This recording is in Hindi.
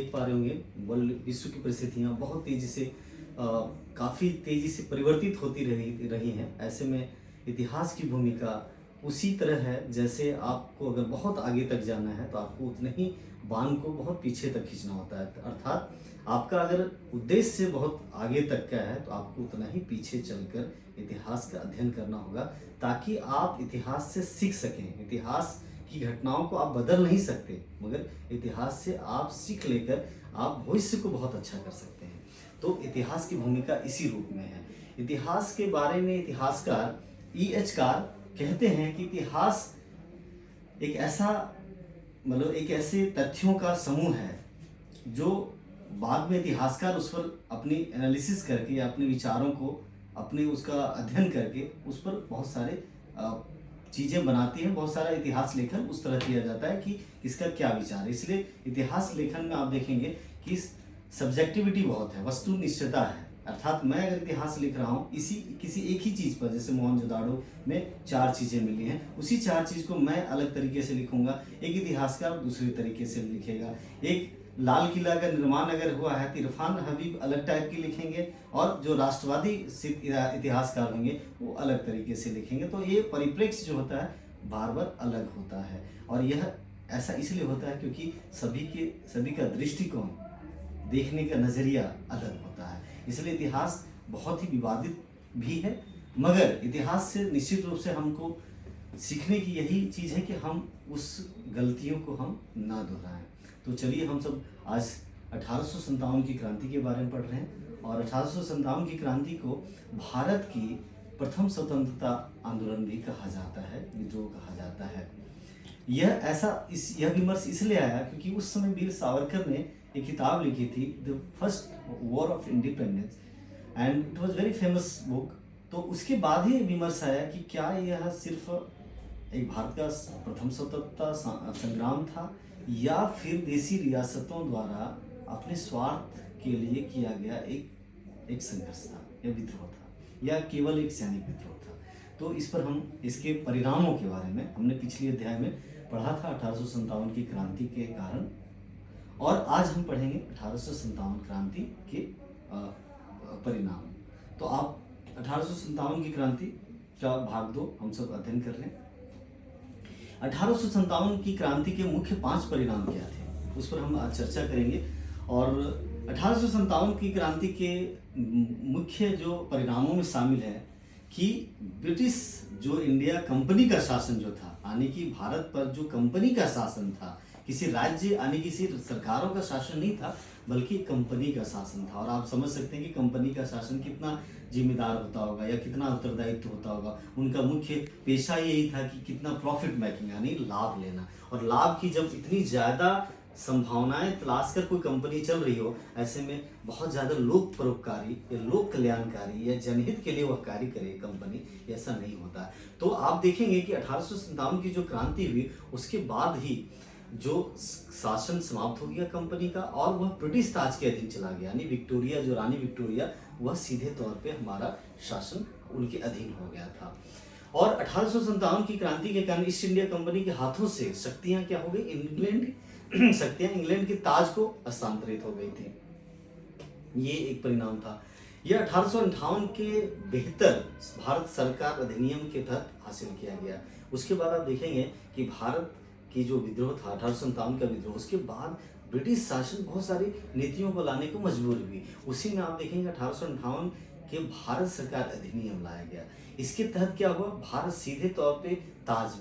देख पा रहे होंगे वर्ल्ड विश्व की परिस्थितियाँ बहुत तेज़ी से काफ़ी तेज़ी से परिवर्तित होती रही रही हैं। ऐसे में इतिहास की भूमिका उसी तरह है जैसे आपको अगर बहुत आगे तक जाना है तो आपको उतने ही बांध को बहुत पीछे तक खींचना होता है। अर्थात आपका अगर उद्देश्य बहुत आगे तक का है तो आपको उतना ही पीछे चलकर इतिहास का अध्ययन करना होगा ताकि आप इतिहास से सीख सकें। इतिहास की घटनाओं को आप बदल नहीं सकते मगर इतिहास से आप सीख लेकर आप भविष्य को बहुत अच्छा कर सकते हैं। तो इतिहास की भूमिका इसी रूप में है। इतिहास के बारे में इतिहासकार E.H. कार कहते हैं कि इतिहास एक ऐसा एक ऐसे तथ्यों का समूह है जो बाद में इतिहासकार उस पर अपनी एनालिसिस करके या अपने विचारों को अपने उसका अध्ययन करके उस पर बहुत सारे चीज़ें बनाती हैं। बहुत सारा इतिहास लेखन उस तरह किया जाता है कि इसका क्या विचार है। इसलिए इतिहास लेखन में आप देखेंगे कि सब्जेक्टिविटी बहुत है, वस्तुनिष्ठता है। अर्थात मैं अगर इतिहास लिख रहा हूँ किसी एक ही चीज़ पर, जैसे मोहनजोदाड़ो में 4 चीज़ें मिली हैं, उसी 4 चीज़ को मैं अलग तरीके से लिखूंगा, एक इतिहासकार दूसरे तरीके से लिखेगा। एक लाल किला का निर्माण अगर हुआ है तो इरफान हबीब अलग टाइप की लिखेंगे और जो राष्ट्रवादी इतिहासकार होंगे वो अलग तरीके से लिखेंगे। तो ये परिप्रेक्ष्य जो होता है बार बार अलग होता है और यह ऐसा इसलिए होता है क्योंकि सभी का दृष्टिकोण, देखने का नज़रिया अलग होता है। इसलिए इतिहास बहुत ही विवादित भी है मगर इतिहास से निश्चित रूप से हमको सीखने की यही चीज़ है कि हम उस गलतियों को हम ना दोहराएं। तो चलिए हम सब आज 1857 की क्रांति के बारे में पढ़ रहे हैं और 1857 की क्रांति को भारत की प्रथम स्वतंत्रता आंदोलन भी कहा जाता है, विद्रोह कहा जाता है। यह विमर्श इसलिए आया क्योंकि उस समय वीर सावरकर ने एक किताब लिखी थी, the first war of independence, and it was very famous book. तो उसके बाद ही विमर्श आया कि क्या यह सिर्फ एक भारत का प्रथम स्वतंत्रता संग्राम था या फिर देशी रियासतों द्वारा अपने स्वार्थ के लिए किया गया एक संघर्ष था या विद्रोह था या केवल एक सैनिक विद्रोह था। तो इस पर हम इसके परिणामों के बारे में हमने पिछले अध्याय में पढ़ा था 1857 की क्रांति के कारण, और आज हम पढ़ेंगे 1857 क्रांति के परिणाम। तो आप 1857 की क्रांति का भाग 2 हम सब अध्ययन कर लें। 1857 की क्रांति के मुख्य 5 परिणाम क्या थे उस पर हम आज चर्चा करेंगे। और 1857 की क्रांति के मुख्य जो परिणामों में शामिल है कि ब्रिटिश जो इंडिया कंपनी का शासन जो था, यानी कि भारत पर जो कंपनी का शासन था, किसी राज्य यानी किसी सरकारों का शासन नहीं था बल्कि कंपनी का शासन था। और आप समझ सकते हैं कि कंपनी का शासन कितना जिम्मेदार होता होगा या कितना उत्तरदायित्व होता होगा। उनका मुख्य पेशा यही था कि कितना प्रॉफिट मेकिंग यानी लाभ लेना, और लाभ की जब इतनी ज़्यादा संभावनाएं तलाश कर कोई कंपनी चल रही हो, ऐसे में बहुत ज़्यादा लोक परोपकारी या लोक कल्याणकारी या जनहित के लिए वह कार्य करे कंपनी, ऐसा नहीं होता। तो आप देखेंगे कि 1857 की जो क्रांति हुई उसके बाद ही जो शासन समाप्त हो गया कंपनी का और वह ब्रिटिश ताज के अधीन चला गया, यानी विक्टोरिया जो रानी विक्टोरिया वह सीधे तौर पे हमारा शासन उनके अधीन हो गया था। और 1857 की क्रांति के कारण ईस्ट इंडिया कंपनी के हाथों से शक्तियां क्या हो गई, शक्तियां इंग्लैंड के ताज को हस्तांतरित हो गई थी। ये एक परिणाम था। यह 1858 के बेहतर भारत सरकार अधिनियम के तहत हासिल किया गया। उसके बाद आप देखेंगे कि भारत की जो विद्रोह था 1857 का विद्रोह, उसके बाद ब्रिटिश शासन बहुत सारी नीतियों को लाने को मजबूर हुई। उसी में आप देखेंगे 1858 के भारत सरकार अधिनियम लाया गया। इसके तहत क्या हुआ, भारत सीधे तौर पे ताज